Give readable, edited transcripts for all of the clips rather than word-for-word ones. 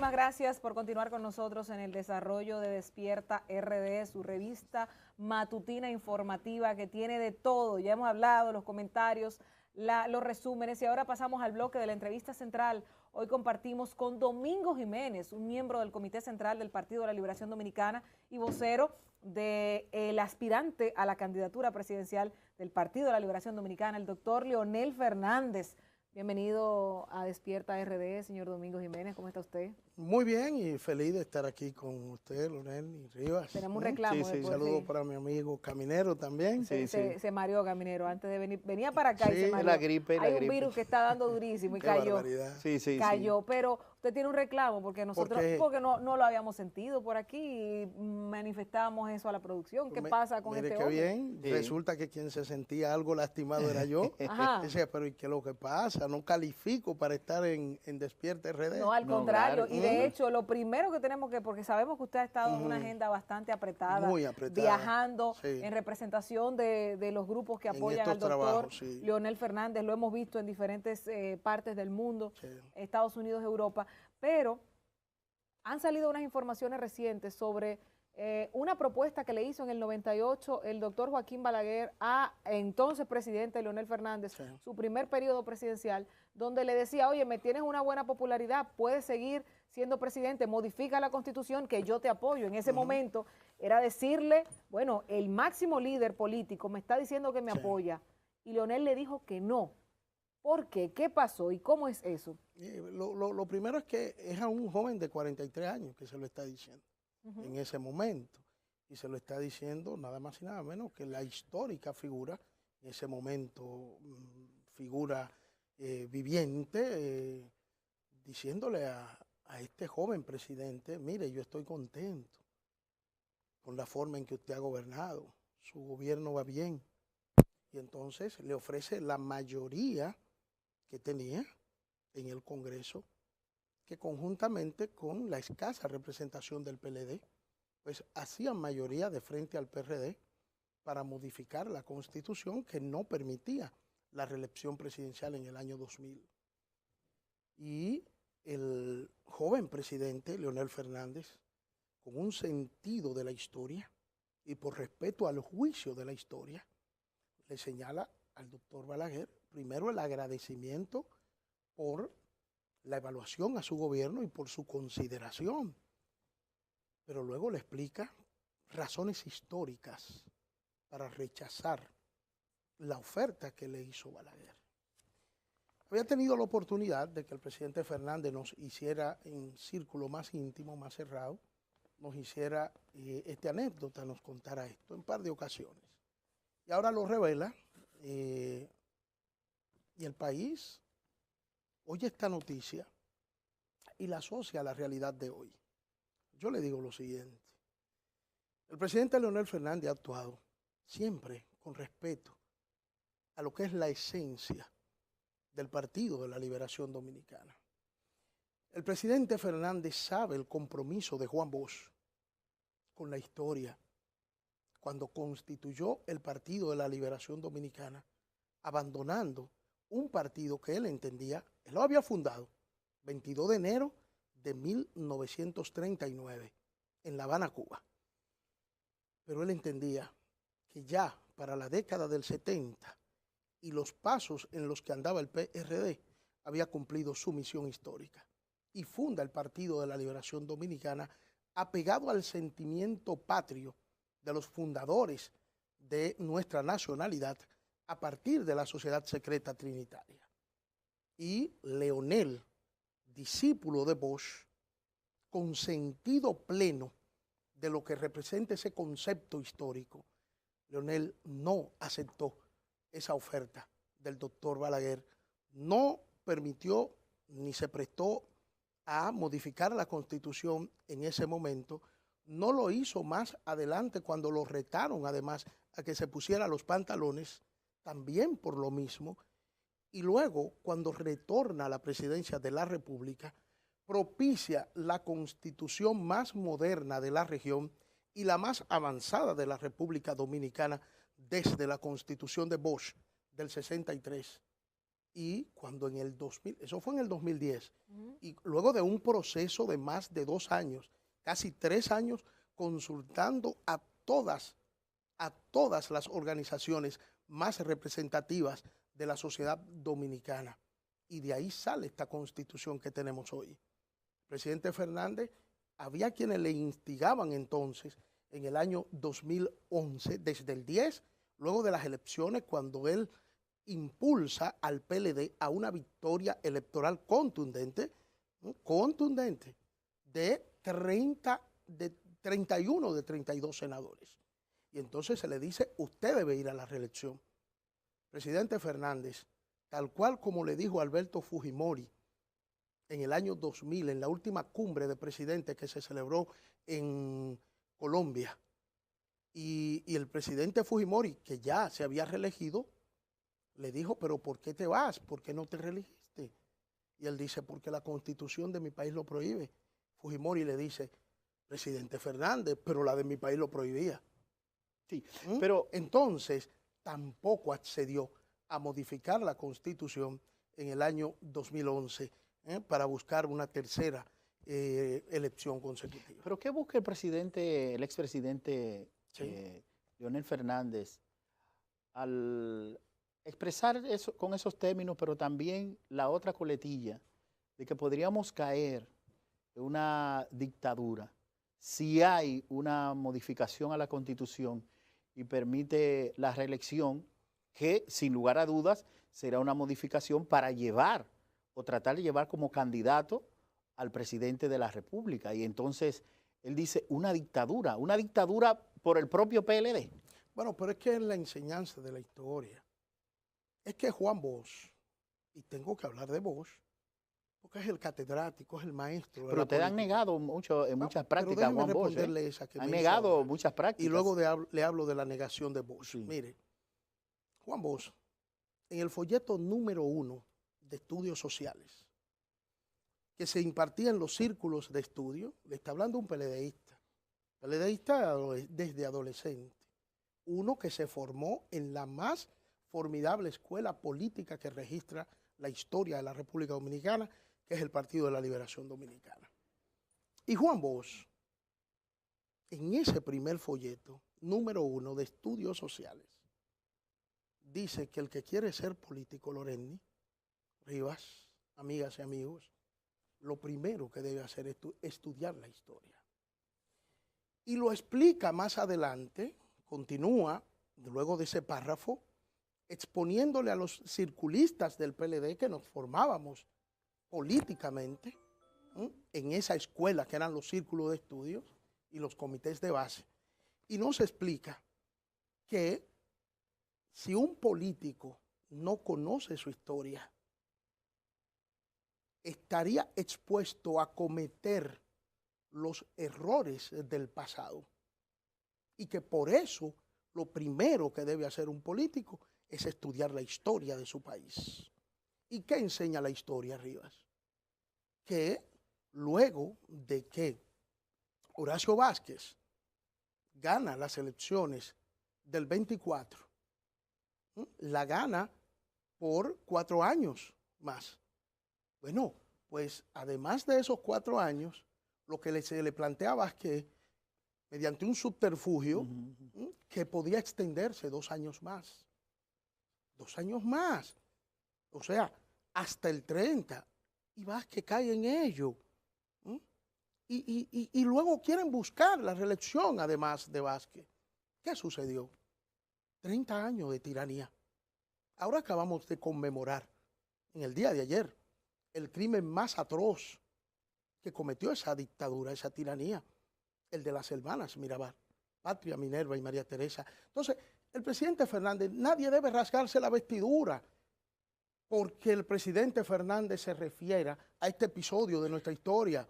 muchísimas gracias por continuar con nosotros en el desarrollo de Despierta RD, su revista matutina informativa que tiene de todo. Ya hemos hablado, los comentarios, los resúmenes y ahora pasamos al bloque de la entrevista central. Hoy compartimos con Domingo Jiménez, un miembro del Comité Central del Partido de la Liberación Dominicana y vocero del aspirante a la candidatura presidencial del Partido de la Liberación Dominicana, el doctor Leonel Fernández. Bienvenido a Despierta RD, señor Domingo Jiménez, ¿cómo está usted? Muy bien y feliz de estar aquí con usted, Leonel y Rivas. Tenemos un reclamo. Sí, saludos para mi amigo Caminero también. Se mareó Caminero antes de venir, venía para acá y se mareó. La gripe, Hay un virus que está dando durísimo y cayó. Barbaridad. Cayó, pero usted tiene un reclamo porque nosotros, porque no lo habíamos sentido por aquí y manifestábamos eso a la producción. ¿Qué pasa con este hombre? Bien, resulta que quien se sentía algo lastimado era yo. Decía, pero ¿y qué es lo que pasa? No califico para estar en Despierta RD. No, al contrario. Claro. Y de hecho, lo primero que tenemos que, porque sabemos que usted ha estado en una agenda bastante apretada, muy apretada, viajando en representación de los grupos que apoyan al doctor Leonel Fernández, lo hemos visto en diferentes partes del mundo, Estados Unidos, Europa, pero han salido unas informaciones recientes sobre una propuesta que le hizo en el 98 el doctor Joaquín Balaguer a entonces presidente Leonel Fernández, su primer periodo presidencial, donde le decía, oye, me tienes una buena popularidad, puedes seguir siendo presidente, modifica la Constitución que yo te apoyo. En ese momento era decirle, bueno, el máximo líder político me está diciendo que me apoya, y Leonel le dijo que no. ¿Por qué? ¿Qué pasó? ¿Y cómo es eso? Lo primero es que es a un joven de 43 años que se lo está diciendo en ese momento. Y se lo está diciendo nada más y nada menos que la histórica figura, en ese momento figura viviente, diciéndole a este joven presidente, mire, yo estoy contento con la forma en que usted ha gobernado, su gobierno va bien. Y entonces le ofrece la mayoría que tenía en el Congreso, que conjuntamente con la escasa representación del PLD, pues hacían mayoría de frente al PRD para modificar la Constitución que no permitía la reelección presidencial en el año 2000. Y el joven presidente, Leonel Fernández, con un sentido de la historia y por respeto al juicio de la historia, le señala al doctor Balaguer, primero el agradecimiento por la evaluación a su gobierno y por su consideración, pero luego le explica razones históricas para rechazar la oferta que le hizo Balaguer. Había tenido la oportunidad de que el presidente Fernández nos hiciera en círculo más íntimo, más cerrado, nos hiciera esta anécdota, nos contara esto en un par de ocasiones. Y ahora lo revela y el país oye esta noticia y la asocia a la realidad de hoy. Yo le digo lo siguiente, el presidente Leonel Fernández ha actuado siempre con respeto a lo que es la esencia del Partido de la Liberación Dominicana. El presidente Fernández sabe el compromiso de Juan Bosch con la historia, cuando constituyó el Partido de la Liberación Dominicana, abandonando un partido que él entendía, él lo había fundado 22 de enero de 1939 en La Habana, Cuba. Pero él entendía que ya para la década del 70 y los pasos en los que andaba el PRD había cumplido su misión histórica y funda el Partido de la Liberación Dominicana apegado al sentimiento patrio de los fundadores de nuestra nacionalidad a partir de la Sociedad Secreta Trinitaria. Y Leonel, discípulo de Bosch, con sentido pleno de lo que representa ese concepto histórico, Leonel no aceptó esa oferta del doctor Balaguer, no permitió ni se prestó a modificar la Constitución en ese momento, no lo hizo más adelante cuando lo retaron además a que se pusiera los pantalones, también por lo mismo, y luego cuando retorna a la presidencia de la República, propicia la Constitución más moderna de la región y la más avanzada de la República Dominicana desde la Constitución de Bosch del 63. Y cuando en el 2000, eso fue en el 2010, y luego de un proceso de más de 2 años, casi 3 años, consultando a todas las organizaciones más representativas de la sociedad dominicana. Y de ahí sale esta constitución que tenemos hoy. El presidente Fernández, había quienes le instigaban entonces, en el año 2011, desde el 10, luego de las elecciones, cuando él impulsa al PLD a una victoria electoral contundente, de 31 de 32 senadores. Y entonces se le dice, usted debe ir a la reelección. Presidente Fernández, tal cual como le dijo Alberto Fujimori en el año 2000, en la última cumbre de presidentes que se celebró en Colombia, y el presidente Fujimori, que ya se había reelegido, le dijo, pero ¿por qué te vas? ¿Por qué no te reelegiste? Y él dice, porque la constitución de mi país lo prohíbe. Fujimori le dice, presidente Fernández, pero la de mi país lo prohibía. Sí, pero entonces tampoco accedió a modificar la constitución en el año 2011 para buscar una tercera elección consecutiva. ¿Pero qué busca el expresidente Leonel Fernández al expresar eso con esos términos, pero también la otra coletilla de que podríamos caer en una dictadura si hay una modificación a la Constitución y permite la reelección, que sin lugar a dudas será una modificación para llevar o tratar de llevar como candidato al presidente de la República? Y entonces él dice una dictadura por el propio PLD. Bueno, pero es que es la enseñanza de la historia. Es que Juan Bosch, y tengo que hablar de Bosch, porque es el catedrático, es el maestro. Pero te han negado mucho en muchas prácticas, Juan Bosch. Han negado muchas prácticas. Y luego le hablo de la negación de Bosch. Sí. Mire, Juan Bosch, en el folleto número 1 de estudios sociales, que se impartía en los círculos de estudio, le está hablando un PLDista desde adolescente, uno que se formó en la más formidable escuela política que registra la historia de la República Dominicana, que es el Partido de la Liberación Dominicana. Y Juan Bosch, en ese primer folleto, número 1 de estudios sociales, dice que el que quiere ser político, Lorenny, Rivas, amigas y amigos, lo primero que debe hacer es estudiar la historia. Y lo explica más adelante, continúa, luego de ese párrafo, exponiéndole a los circulistas del PLD que nos formábamos políticamente en esa escuela que eran los círculos de estudios y los comités de base. Y nos explica que si un político no conoce su historia, estaría expuesto a cometer los errores del pasado. Y que por eso lo primero que debe hacer un político es estudiar la historia de su país. ¿Y qué enseña la historia, Rivas? Que luego de que Horacio Vázquez gana las elecciones del 24, la gana por 4 años más. Bueno, pues además de esos 4 años, lo que se le plantea a Vázquez, mediante un subterfugio, que podía extenderse 2 años más. 2 años más. O sea, hasta el 30. Y Vázquez cae en ello. Y luego quieren buscar la reelección, además de Vázquez. ¿Qué sucedió? 30 años de tiranía. Ahora acabamos de conmemorar, en el día de ayer, el crimen más atroz que cometió esa dictadura, esa tiranía, el de las hermanas Mirabal, Patria, Minerva y María Teresa. Entonces, el presidente Fernández, nadie debe rasgarse la vestidura porque el presidente Fernández se refiera a este episodio de nuestra historia.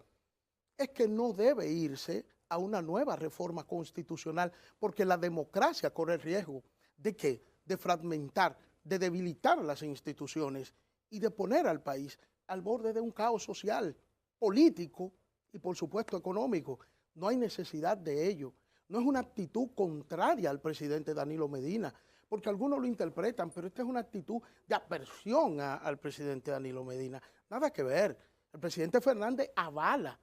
Es que no debe irse a una nueva reforma constitucional porque la democracia corre el riesgo de ¿qué? De fragmentar, de debilitar las instituciones y de poner al país al borde de un caos social, político y por supuesto económico. No hay necesidad de ello. No es una actitud contraria al presidente Danilo Medina, porque algunos lo interpretan, pero esta es una actitud de aversión al presidente Danilo Medina. Nada que ver. El presidente Fernández avala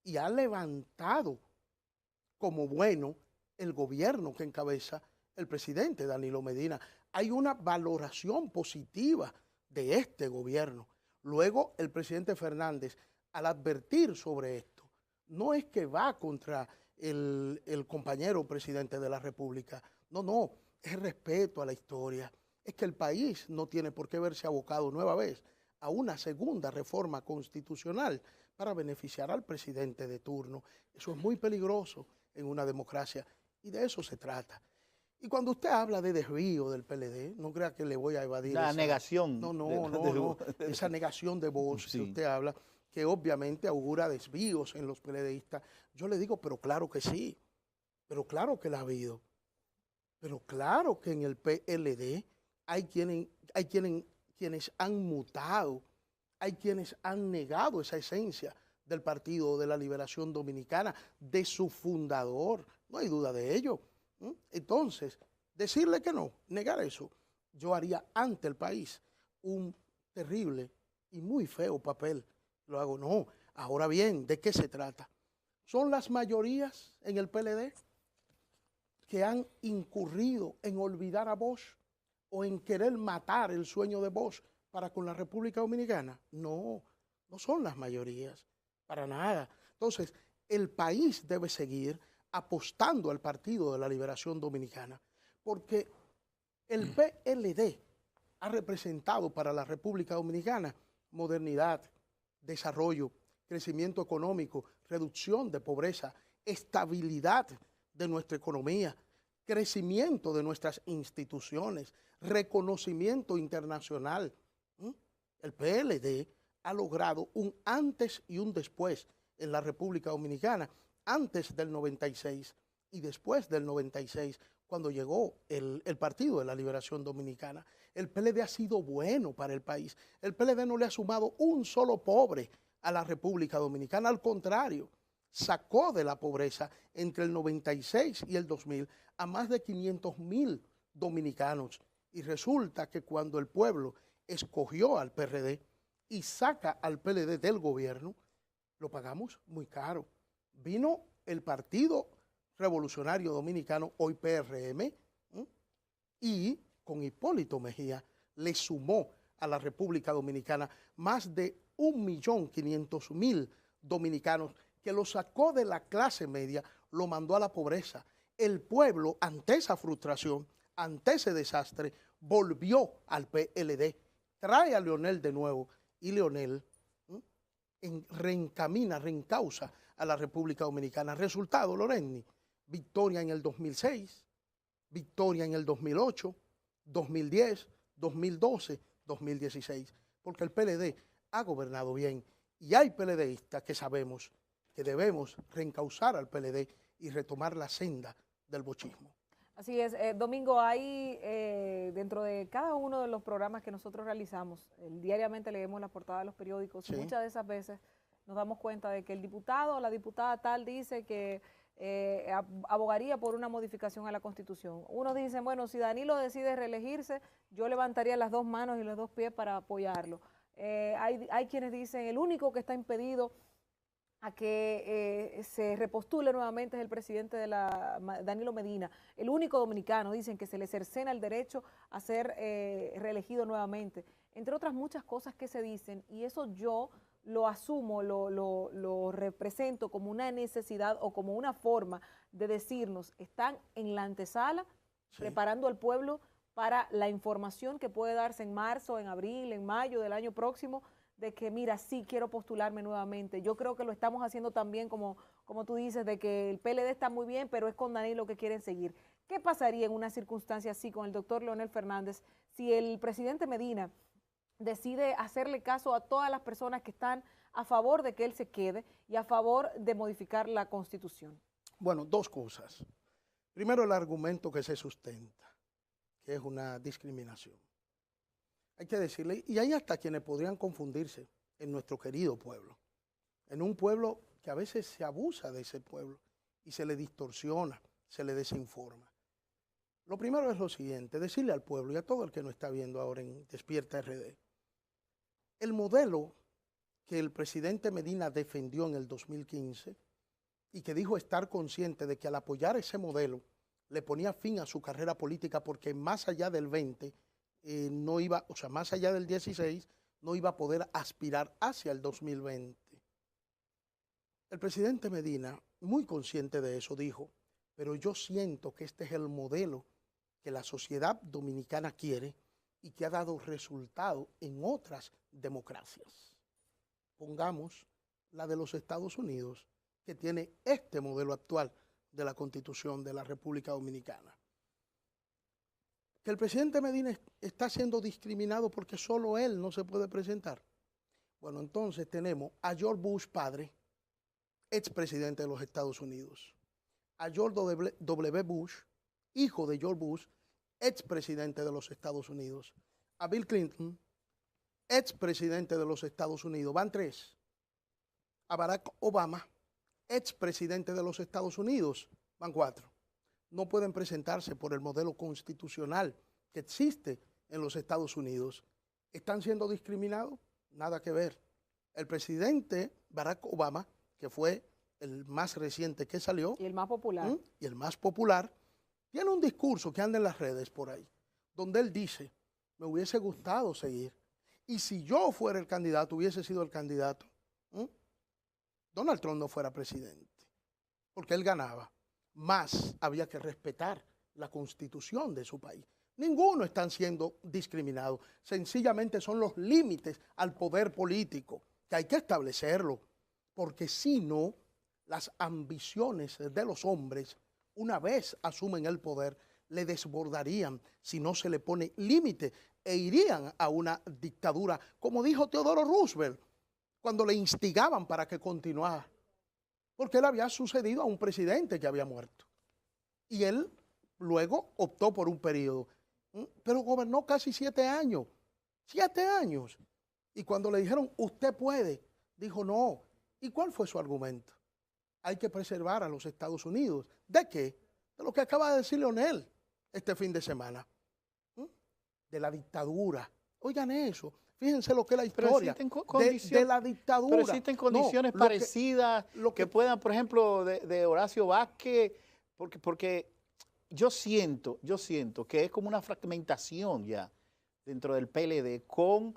y ha levantado como bueno el gobierno que encabeza el presidente Danilo Medina. Hay una valoración positiva de este gobierno. Luego, el presidente Fernández, al advertir sobre esto, no es que va contra el compañero presidente de la República. No, es respeto a la historia. Es que el país no tiene por qué verse abocado nueva vez a una segunda reforma constitucional para beneficiar al presidente de turno. Eso es muy peligroso en una democracia y de eso se trata. Y cuando usted habla de desvío del PLD, no crea que le voy a evadir la negación. No. Esa negación de voz que usted habla, que obviamente augura desvíos en los PLDistas. Yo le digo, pero claro que sí, pero claro que la ha habido. Pero claro que en el PLD hay quienes han mutado, hay quienes han negado esa esencia del Partido de la Liberación Dominicana, de su fundador, no hay duda de ello. Entonces, decirle que no, negar eso, yo haría ante el país un terrible y muy feo papel. Lo hago, no. Ahora bien, ¿de qué se trata? ¿Son las mayorías en el PLD que han incurrido en olvidar a Bosch o en querer matar el sueño de Bosch para con la República Dominicana? No, no son las mayorías, para nada. Entonces, el país debe seguir apostando al Partido de la Liberación Dominicana, porque el PLD ha representado para la República Dominicana modernidad, desarrollo, crecimiento económico, reducción de pobreza, estabilidad de nuestra economía, crecimiento de nuestras instituciones, reconocimiento internacional. El PLD ha logrado un antes y un después en la República Dominicana, antes del 96 y después del 96, cuando llegó el Partido de la Liberación Dominicana. El PLD ha sido bueno para el país. El PLD no le ha sumado un solo pobre a la República Dominicana, al contrario, sacó de la pobreza entre el 96 y el 2000 a más de 500,000 dominicanos. Y resulta que cuando el pueblo escogió al PRD y saca al PLD del gobierno, lo pagamos muy caro. Vino el Partido Revolucionario Dominicano, hoy PRM, y con Hipólito Mejía le sumó a la República Dominicana más de 1.500.000 dominicanos, que lo sacó de la clase media, lo mandó a la pobreza. El pueblo, ante esa frustración, ante ese desastre, volvió al PLD, trae a Leonel de nuevo, y Leonel reencausa a la República Dominicana. Resultado, Lorenny, victoria en el 2006, victoria en el 2008, 2010, 2012, 2016, porque el PLD ha gobernado bien y hay PLDistas que sabemos que debemos reencauzar al PLD y retomar la senda del bochismo. Así es, Domingo, hay dentro de cada uno de los programas que nosotros realizamos, diariamente leemos la portada de los periódicos, y muchas de esas veces nos damos cuenta de que el diputado o la diputada tal dice que abogaría por una modificación a la Constitución. Unos dicen, bueno, si Danilo decide reelegirse, yo levantaría las dos manos y los dos pies para apoyarlo. Hay quienes dicen, el único que está impedido a que se repostule nuevamente es el presidente de Danilo Medina, el único dominicano, dicen, que se le cercena el derecho a ser reelegido nuevamente, entre otras muchas cosas que se dicen, y eso yo lo asumo, lo represento como una necesidad o como una forma de decirnos, están en la antesala, preparando al pueblo para la información que puede darse en marzo, en abril, en mayo del año próximo, de que mira, sí quiero postularme nuevamente. Yo creo que lo estamos haciendo también como tú dices, de que el PLD está muy bien, pero es con Danilo que quieren seguir. ¿Qué pasaría en una circunstancia así con el doctor Leonel Fernández si el presidente Medina decide hacerle caso a todas las personas que están a favor de que él se quede y a favor de modificar la Constitución? Bueno, dos cosas. Primero, el argumento que se sustenta, que es una discriminación. Hay que decirle, y hay hasta quienes podrían confundirse en nuestro querido pueblo, en un pueblo que a veces se abusa de ese pueblo y se le distorsiona, se le desinforma. Lo primero es lo siguiente, decirle al pueblo y a todo el que nos está viendo ahora en Despierta RD, el modelo que el presidente Medina defendió en el 2015 y que dijo estar consciente de que al apoyar ese modelo le ponía fin a su carrera política porque más allá del 20 no iba, o sea, más allá del 16 no iba a poder aspirar hacia el 2020. El presidente Medina, muy consciente de eso, dijo, pero yo siento que este es el modelo que la sociedad dominicana quiere y que ha dado resultado en otras democracias. Pongamos la de los Estados Unidos, que tiene este modelo actual de la Constitución de la República Dominicana. Que el presidente Medina está siendo discriminado porque solo él no se puede presentar. Bueno, entonces tenemos a George Bush padre, expresidente de los Estados Unidos, a George W. Bush, hijo de George Bush, expresidente de los Estados Unidos, a Bill Clinton, expresidente de los Estados Unidos, van 3, a Barack Obama, expresidente de los Estados Unidos, van 4. No pueden presentarse por el modelo constitucional que existe en los Estados Unidos. ¿Están siendo discriminados? Nada que ver. El presidente Barack Obama, que fue el más reciente que salió. Y el más popular. Y el más popular, tiene un discurso que anda en las redes por ahí, donde él dice, me hubiese gustado seguir. Y si yo fuera el candidato, hubiese sido el candidato, Donald Trump no fuera presidente, porque él ganaba. Más había que respetar la constitución de su país. Ninguno están siendo discriminados. Sencillamente son los límites al poder político, que hay que establecerlo, porque si no, las ambiciones de los hombres, una vez asumen el poder, le desbordarían si no se le pone límite e irían a una dictadura, como dijo Teodoro Roosevelt, cuando le instigaban para que continuara, porque él había sucedido a un presidente que había muerto. Y él luego optó por un periodo, pero gobernó casi 7 años, 7 años. Y cuando le dijeron, usted puede, dijo no. ¿Y cuál fue su argumento? Hay que preservar a los Estados Unidos. ¿De qué? De lo que acaba de decir Leonel este fin de semana. De la dictadura. Oigan eso. Fíjense lo que es la historia de la dictadura. Pero existen condiciones parecidas que puedan, por ejemplo, de Horacio Vázquez, porque yo siento que es como una fragmentación ya dentro del PLD con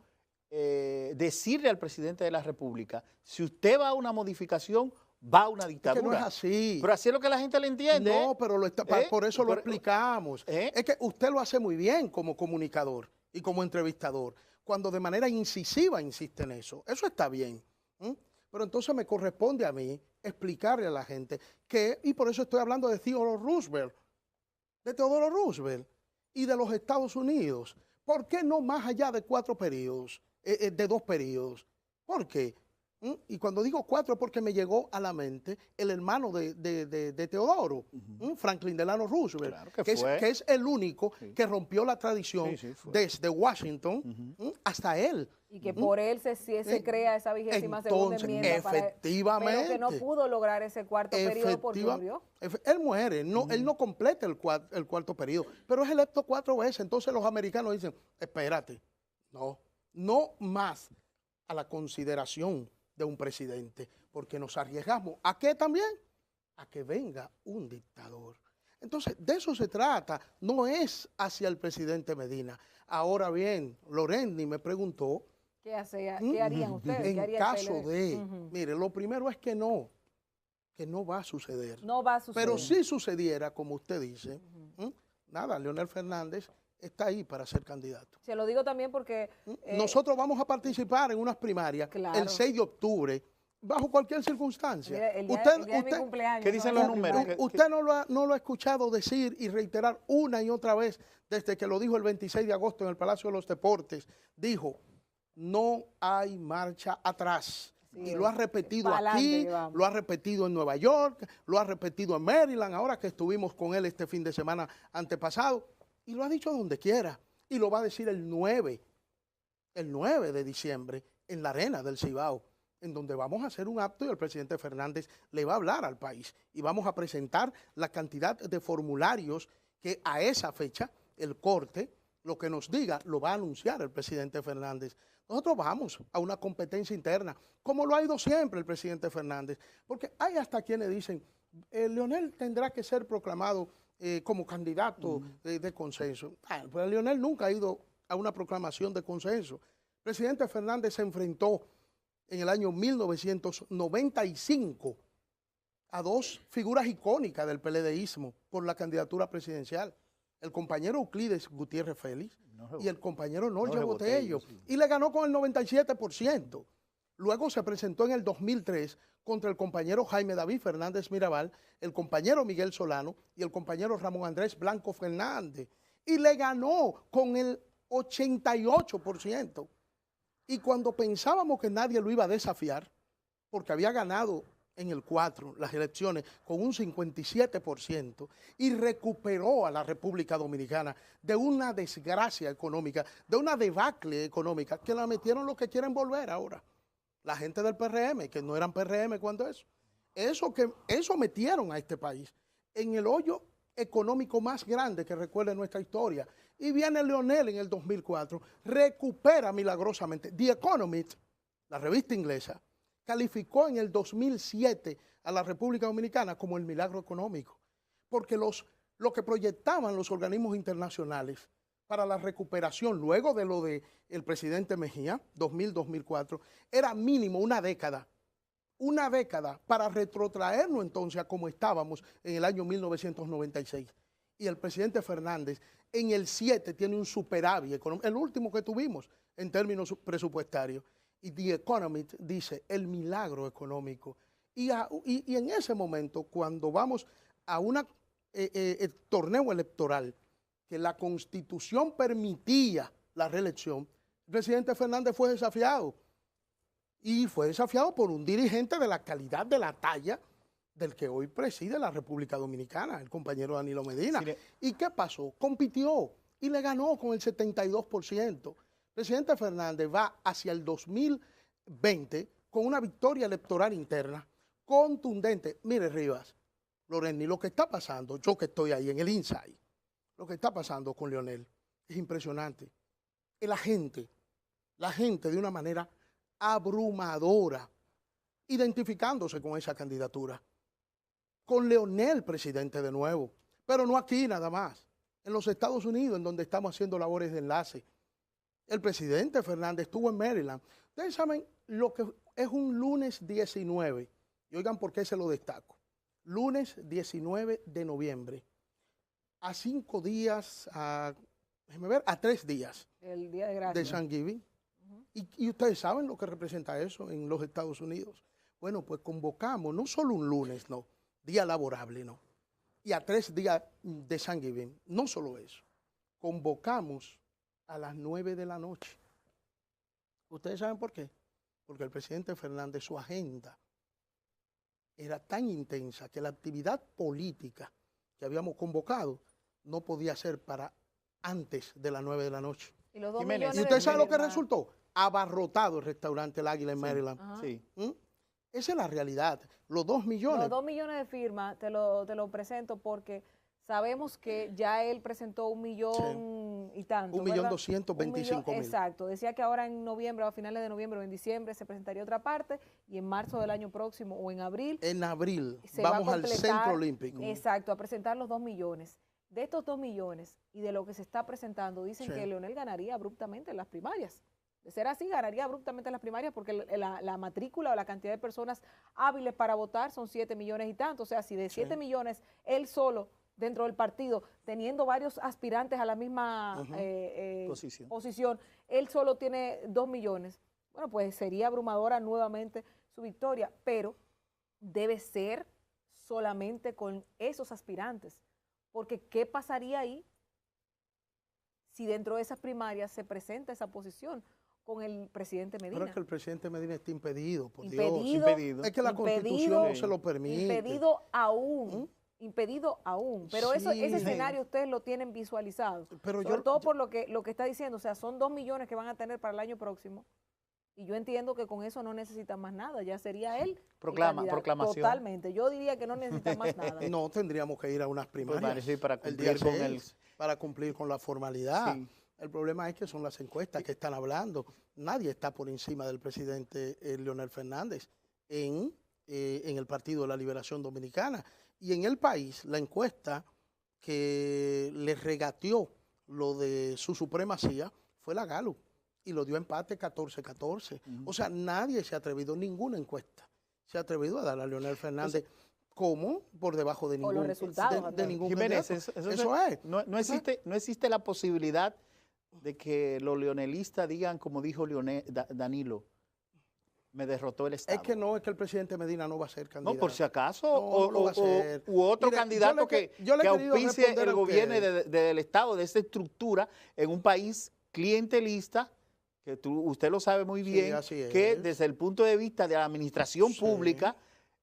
decirle al presidente de la República, si usted va a una modificación, va a una dictadura. Es que no es así. Pero así es lo que la gente le entiende. No, pero por eso lo explicamos. Es que usted lo hace muy bien como comunicador y como entrevistador, cuando de manera incisiva insiste en eso. Eso está bien. Pero entonces me corresponde a mí explicarle a la gente que, y por eso estoy hablando de Theodore Roosevelt, y de los Estados Unidos. ¿Por qué no más allá de 4 periodos, de 2 periodos? ¿Por qué? Y cuando digo 4 es porque me llegó a la mente el hermano de Teodoro, Franklin Delano Roosevelt, claro que es el único que rompió la tradición desde Washington hasta él. Y que por él se crea esa 22ª enmienda. Efectivamente. Pero que no pudo lograr ese 4º periodo porque murió. Él muere, él no completa el 4º periodo, pero es electo 4 veces. Entonces los americanos dicen, espérate, no más a la consideración de un presidente, porque nos arriesgamos. ¿A qué también? A que venga un dictador. Entonces, de eso se trata, no es hacia el presidente Medina. Ahora bien, Lorendi me preguntó, ¿qué harían ustedes? En caso de, mire, lo primero es que no va a suceder. No va a suceder. Pero si sucediera, como usted dice, nada, Leonel Fernández está ahí para ser candidato. Se lo digo también porque... nosotros vamos a participar en unas primarias el 6 de octubre, bajo cualquier circunstancia. El día de mi cumpleaños. ¿Qué dicen los números? Usted no lo ha escuchado decir y reiterar una y otra vez, desde que lo dijo el 26 de agosto en el Palacio de los Deportes, dijo, no hay marcha atrás. Sí, y lo ha repetido aquí, lo ha repetido en Nueva York, lo ha repetido en Maryland, ahora que estuvimos con él este fin de semana antepasado. Y lo ha dicho donde quiera. Y lo va a decir el 9 de diciembre en la Arena del Cibao, en donde vamos a hacer un acto y el presidente Fernández le va a hablar al país. Y vamos a presentar la cantidad de formularios que a esa fecha el corte, lo que nos diga, lo va a anunciar el presidente Fernández. Nosotros vamos a una competencia interna, como lo ha ido siempre el presidente Fernández, porque hay hasta quienes dicen, Leonel tendrá que ser proclamado como candidato de consenso. Pues Leonel nunca ha ido a una proclamación de consenso. El presidente Fernández se enfrentó en el año 1995 a dos figuras icónicas del PLDismo por la candidatura presidencial, el compañero Euclides Gutiérrez Félix y el compañero Norge Botello, y le ganó con el 97%. Luego se presentó en el 2003 contra el compañero Jaime David Fernández Mirabal, el compañero Miguel Solano y el compañero Ramón Andrés Blanco Fernández, y le ganó con el 88%. Y cuando pensábamos que nadie lo iba a desafiar, porque había ganado en el 4 las elecciones con un 57% y recuperó a la República Dominicana de una desgracia económica, de una debacle económica, que la metieron los que quieren volver ahora. La gente del PRM, que no eran PRM cuando eso metieron a este país en el hoyo económico más grande que recuerde nuestra historia. Y viene Leonel en el 2004, recupera milagrosamente. The Economist, la revista inglesa, calificó en el 2007 a la República Dominicana como el milagro económico, porque lo que proyectaban los organismos internacionales para la recuperación luego de lo del presidente Mejía, 2000-2004, era mínimo una década para retrotraernos entonces a como estábamos en el año 1996. Y el presidente Fernández en el 7 tiene un superávit económico, el último que tuvimos en términos presupuestarios. Y The Economist dice el milagro económico. Y en ese momento, cuando vamos a un torneo electoral, que la Constitución permitía la reelección, el presidente Fernández fue desafiado. Y fue desafiado por un dirigente de la calidad, de la talla del que hoy preside la República Dominicana, el compañero Danilo Medina. Sí. ¿Y qué pasó? Compitió y le ganó con el 72%. El presidente Fernández va hacia el 2020 con una victoria electoral interna contundente. Mire, Rivas, Loreni, lo que está pasando, yo que estoy ahí en el inside, lo que está pasando con Leonel es impresionante. La gente de una manera abrumadora, identificándose con esa candidatura, con Leonel presidente de nuevo, pero no aquí nada más, en los Estados Unidos, en donde estamos haciendo labores de enlace. El presidente Fernández estuvo en Maryland. Ustedes saben lo que es un lunes 19, y oigan por qué se lo destaco. Lunes 19 de noviembre, a 5 días, déjenme ver, a 3 días el día de gracia de Thanksgiving. Y ustedes saben lo que representa eso en los Estados Unidos. Bueno, pues convocamos no solo un lunes, no, día laborable, no, y a 3 días de Thanksgiving, no solo eso, convocamos a las 9 de la noche. ¿Ustedes saben por qué? Porque el presidente Fernández, su agenda era tan intensa que la actividad política que habíamos convocado no podía ser para antes de las 9 de la noche. ¿Y los 2 millones? ¿Y usted sabe lo que resultó? Abarrotado el restaurante El Águila en Maryland. Sí. Esa es la realidad. Los 2 millones. Los 2 millones de firmas, te lo presento porque sabemos que ya él presentó 1 millón y tanto. 1.225.000. Exacto. Decía que ahora en noviembre, a finales de noviembre o en diciembre, se presentaría otra parte y en marzo del año próximo o en abril. En abril vamos al Centro Olímpico. Exacto, a presentar los 2 millones. De estos 2 millones y de lo que se está presentando, dicen que Leonel ganaría abruptamente en las primarias. De ser así, ganaría abruptamente en las primarias porque la matrícula o la cantidad de personas hábiles para votar son 7 millones y tanto. O sea, si de 7 millones él solo dentro del partido, teniendo varios aspirantes a la misma posición, él solo tiene 2 millones. Bueno, pues sería abrumadora nuevamente su victoria, pero debe ser solamente con esos aspirantes. Porque ¿qué pasaría ahí si dentro de esas primarias se presenta esa posición con el presidente Medina? Pero es que el presidente Medina está impedido, por Dios. Es que la Constitución no se lo permite. Impedido aún. Impedido aún. Pero ese escenario ustedes lo tienen visualizado. Pero sobre todo por lo que está diciendo. O sea, son 2 millones que van a tener para el año próximo. Y yo entiendo que con eso no necesita más nada, ya sería él. Proclamación. Totalmente, yo diría que no necesita más nada. No, tendríamos que ir a unas primarias sí, para cumplir con la formalidad. Sí. El problema es que son las encuestas que están hablando. Nadie está por encima del presidente Leonel Fernández en el Partido de la Liberación Dominicana. Y en el país, la encuesta que le regateó lo de su supremacía fue la Gallup y lo dio empate 14-14. O sea, nadie se ha atrevido, ninguna encuesta se ha atrevido a dar a Leonel Fernández como por debajo de ningún, los resultados, de ningún Jiménez, candidato. Eso es. No existe la posibilidad de que los leonelistas digan, como dijo Danilo, me derrotó el Estado. Es que no, es que el presidente Medina no va a ser candidato. No, por si acaso, no u otro candidato que auspicie el gobierno del Estado, de esa estructura, en un país clientelista, que usted lo sabe muy bien, que desde el punto de vista de la administración pública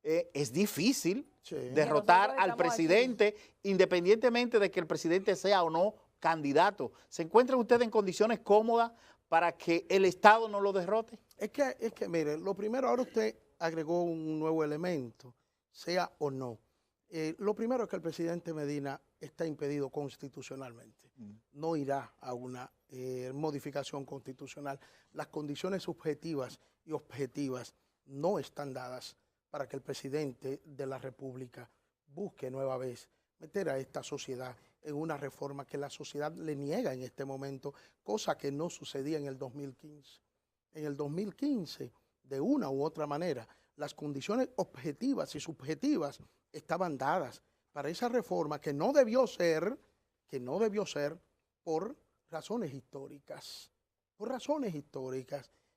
es difícil derrotar al presidente, independientemente de que el presidente sea o no candidato. ¿Se encuentra usted en condiciones cómodas para que el Estado no lo derrote? Es que mire, lo primero, ahora usted agregó un nuevo elemento, sea o no. Lo primero es que el presidente Medina está impedido constitucionalmente. No irá a una modificación constitucional. Las condiciones subjetivas y objetivas no están dadas para que el presidente de la República busque nueva vez meter a esta sociedad en una reforma que la sociedad le niega en este momento, cosa que no sucedía en el 2015. En el 2015, de una u otra manera, las condiciones objetivas y subjetivas estaban dadas para esa reforma que no debió ser por razones históricas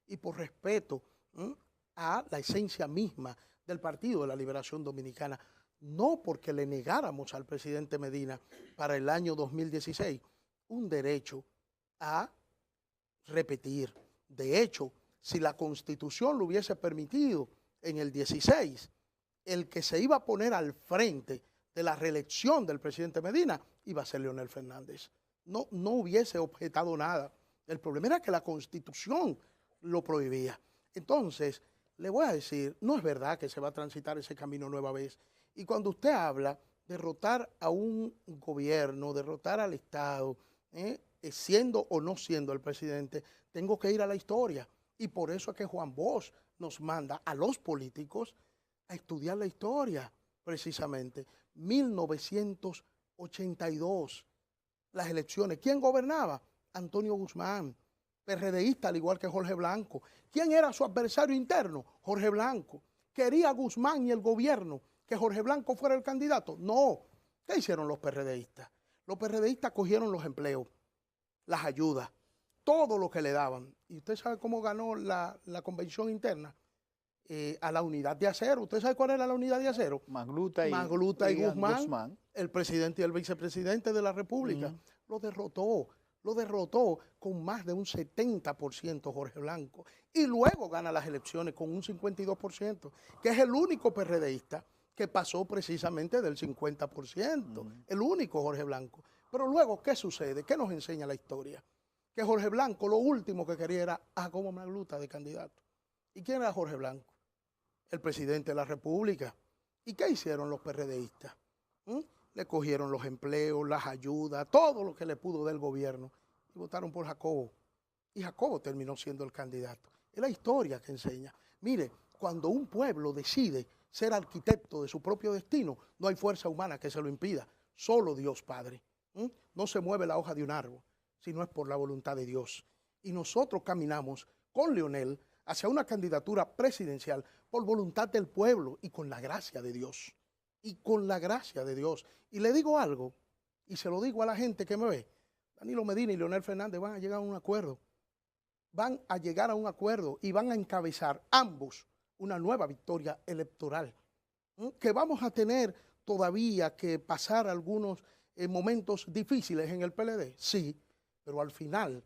y por respeto a la esencia misma del Partido de la Liberación Dominicana, no porque le negáramos al presidente Medina para el año 2016 un derecho a repetir. De hecho, si la Constitución lo hubiese permitido en el 16, el que se iba a poner al frente de la reelección del presidente Medina iba a ser Leonel Fernández. No hubiese objetado nada. El problema era que la Constitución lo prohibía. Entonces, le voy a decir, no es verdad que se va a transitar ese camino nueva vez. Y cuando usted habla de derrotar a un gobierno, derrotar al Estado, siendo o no siendo el presidente, tengo que ir a la historia. Y por eso es que Juan Bosch nos manda a los políticos a estudiar la historia, precisamente. 1982, las elecciones. ¿Quién gobernaba? Antonio Guzmán, PRDista al igual que Jorge Blanco. ¿Quién era su adversario interno? Jorge Blanco. ¿Quería Guzmán y el gobierno que Jorge Blanco fuera el candidato? No. ¿Qué hicieron los PRDistas? Los PRDistas cogieron los empleos, las ayudas, todo lo que le daban. ¿Y usted sabe cómo ganó la convención interna? A la unidad de acero. ¿Usted sabe cuál era la unidad de acero? Magluta y Guzmán, el presidente y el vicepresidente de la República. Lo derrotó con más de un 70% Jorge Blanco. Y luego gana las elecciones con un 52%, que es el único PRDista que pasó precisamente del 50%. El único Jorge Blanco. Pero luego, ¿qué sucede? ¿Qué nos enseña la historia? Que Jorge Blanco lo último que quería era a Jacobo Magluta de candidato. ¿Y quién era Jorge Blanco? El presidente de la República. ¿Y qué hicieron los PRDistas? Le cogieron los empleos, las ayudas, todo lo que le pudo del gobierno y votaron por Jacobo. Y Jacobo terminó siendo el candidato. Es la historia que enseña. Mire, cuando un pueblo decide ser arquitecto de su propio destino, no hay fuerza humana que se lo impida. Solo Dios Padre. No se mueve la hoja de un árbol, sino es por la voluntad de Dios. Y nosotros caminamos con Leonel hacia una candidatura presidencial por voluntad del pueblo y con la gracia de Dios. Y con la gracia de Dios. Y le digo algo, y se lo digo a la gente que me ve, Danilo Medina y Leonel Fernández van a llegar a un acuerdo. Van a llegar a un acuerdo y van a encabezar ambos una nueva victoria electoral. Que vamos a tener todavía que pasar algunos momentos difíciles en el PLD, sí, pero al final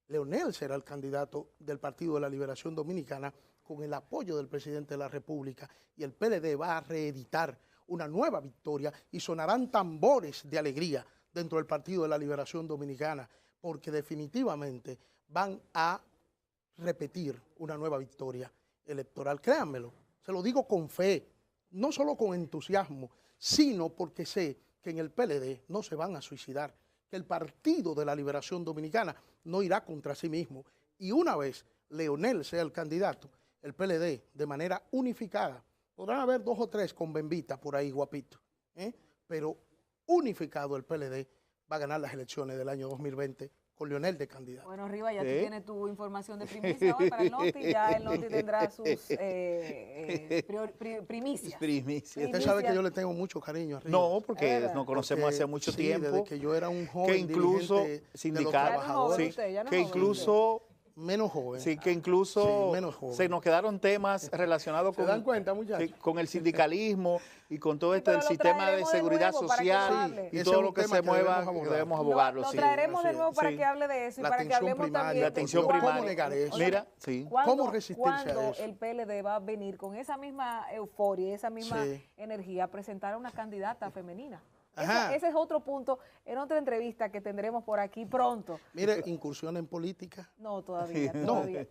Leonel será el candidato del Partido de la Liberación Dominicana con el apoyo del presidente de la República y el PLD va a reeditar una nueva victoria y sonarán tambores de alegría dentro del Partido de la Liberación Dominicana porque definitivamente van a repetir una nueva victoria electoral. Créanmelo, se lo digo con fe, no solo con entusiasmo, sino porque sé que en el PLD no se van a suicidar, que el Partido de la Liberación Dominicana no irá contra sí mismo. Y una vez Leonel sea el candidato, el PLD de manera unificada, podrán haber 2 o 3 con bembita por ahí guapito, pero unificado el PLD va a ganar las elecciones del año 2020 con Leonel de candidato. Bueno, Rivas, ya tú tienes tu información de primicia hoy para el Noti, ya el Noti tendrá sus primicias. Usted sabe que yo le tengo mucho cariño a Rivas. No, porque nos conocemos hace mucho tiempo. Desde que yo era un joven que incluso sindical, que incluso menos joven. Sí, que incluso se nos quedaron temas relacionados con, ¿se dan cuenta, muchachos? Con el sindicalismo y con todo el sistema de seguridad social y todo lo que se mueva, debemos abogarlo. Lo traeremos de nuevo para que hable de eso y para que hablemos también de atención primaria. ¿Cómo negar eso? Mira, ¿Cómo resistirse a eso? El PLD va a venir con esa misma euforia, esa misma energía a presentar a una candidata femenina. Ese es otro punto en otra entrevista que tendremos por aquí pronto. Mire, incursión en política. No, todavía. Mire,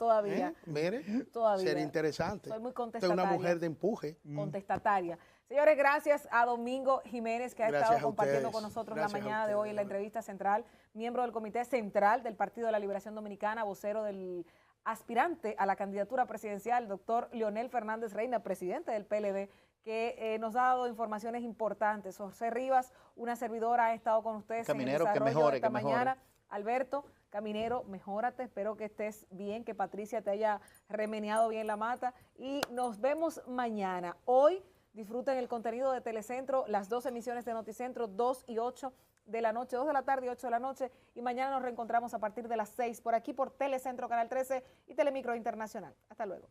todavía. Sería interesante. Soy muy contestataria. Usted es una mujer de empuje. Contestataria. Señores, gracias a Domingo Jiménez, que ha estado compartiendo con nosotros la mañana de hoy en la entrevista central, miembro del Comité Central del Partido de la Liberación Dominicana, vocero del aspirante a la candidatura presidencial, doctor Leonel Fernández Reina, presidente del PLD, que nos ha dado informaciones importantes. José Rivas, una servidora, ha estado con ustedes Caminero, en el desarrollo que mejore, de esta mañana. Alberto, Caminero, mejórate, espero que estés bien, que Patricia te haya remeneado bien la mata y nos vemos mañana. Hoy disfruten el contenido de Telecentro, las 2 emisiones de Noticentro, 2 y 8 de la noche, 2 de la tarde y 8 de la noche, y mañana nos reencontramos a partir de las 6 por aquí por Telecentro Canal 13 y Telemicro Internacional. Hasta luego.